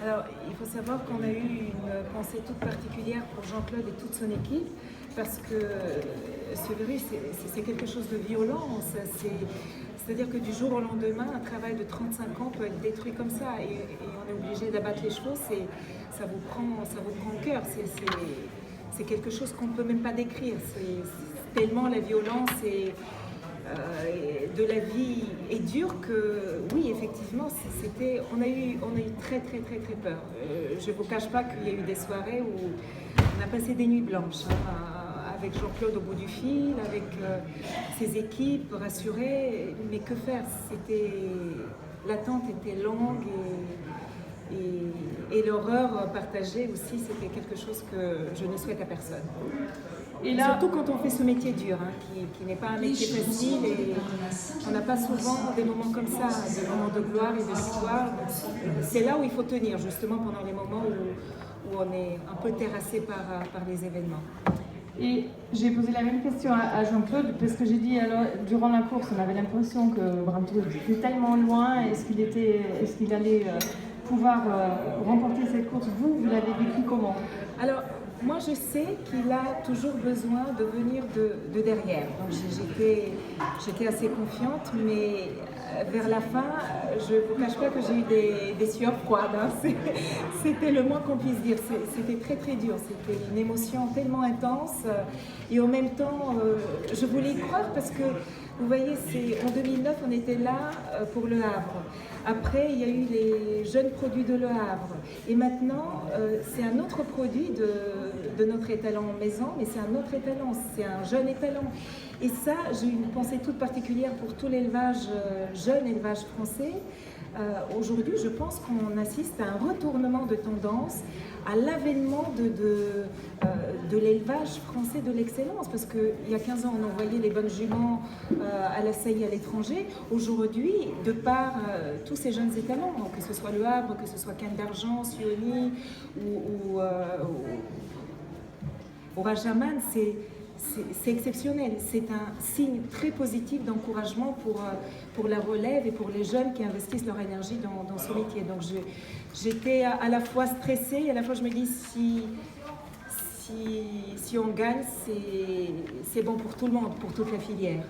Alors, il faut savoir qu'on a eu une pensée toute particulière pour Jean-Claude et toute son équipe, parce que ce virus, c'est quelque chose de violent. C'est-à-dire que du jour au lendemain, un travail de 35 ans peut être détruit comme ça, et on est obligé d'abattre les choses, ça vous prend au cœur. C'est quelque chose qu'on ne peut même pas décrire. C'est tellement la violence de la vie est dure que oui, effectivement, on a eu très très très très peur. Je ne vous cache pas qu'il y a eu des soirées où on a passé des nuits blanches, avec Jean-Claude au bout du fil, avec ses équipes rassurées, mais que faire? L'attente était longue et l'horreur partagée aussi, c'était quelque chose que je ne souhaite à personne. Et là, surtout quand on fait ce métier dur, qui n'est pas un métier facile, et on n'a pas souvent des moments comme ça, des moments de gloire et de victoire. C'est là où il faut tenir, justement pendant les moments où on est un peu terrassé par les événements. Et j'ai posé la même question à Jean-Claude, parce que j'ai dit, alors, durant la course, on avait l'impression que Brandon était tellement loin, est-ce qu'il allait pouvoir remporter cette course? Vous l'avez vécu comment? Alors, moi, je sais qu'il a toujours besoin de venir de derrière. Donc, j'étais assez confiante, mais vers la fin, je ne vous cache pas que j'ai eu des sueurs froides. C'était le moins qu'on puisse dire. C'était très, très dur. C'était une émotion tellement intense. Et en même temps, je voulais y croire parce que, vous voyez, en 2009, on était là pour Le Havre. Après, il y a eu les jeunes produits de Le Havre. Et maintenant, c'est un autre produit de notre étalon maison, mais c'est un autre étalon, c'est un jeune étalon. Et ça, j'ai une pensée toute particulière pour tout l'élevage, jeune élevage français. Aujourd'hui, je pense qu'on assiste à un retournement de tendance, à l'avènement de l'élevage français de l'excellence. Parce qu'il y a 15 ans, on envoyait les bonnes juments à la saillie à l'étranger. Aujourd'hui, de par tous ces jeunes étalons, que ce soit Le Havre, que ce soit Cannes d'Argent, Sioni ou Rajaman, c'est exceptionnel. C'est un signe très positif d'encouragement pour la relève et pour les jeunes qui investissent leur énergie dans ce métier. Donc j'étais à la fois stressée et à la fois je me dis si on gagne, c'est bon pour tout le monde, pour toute la filière.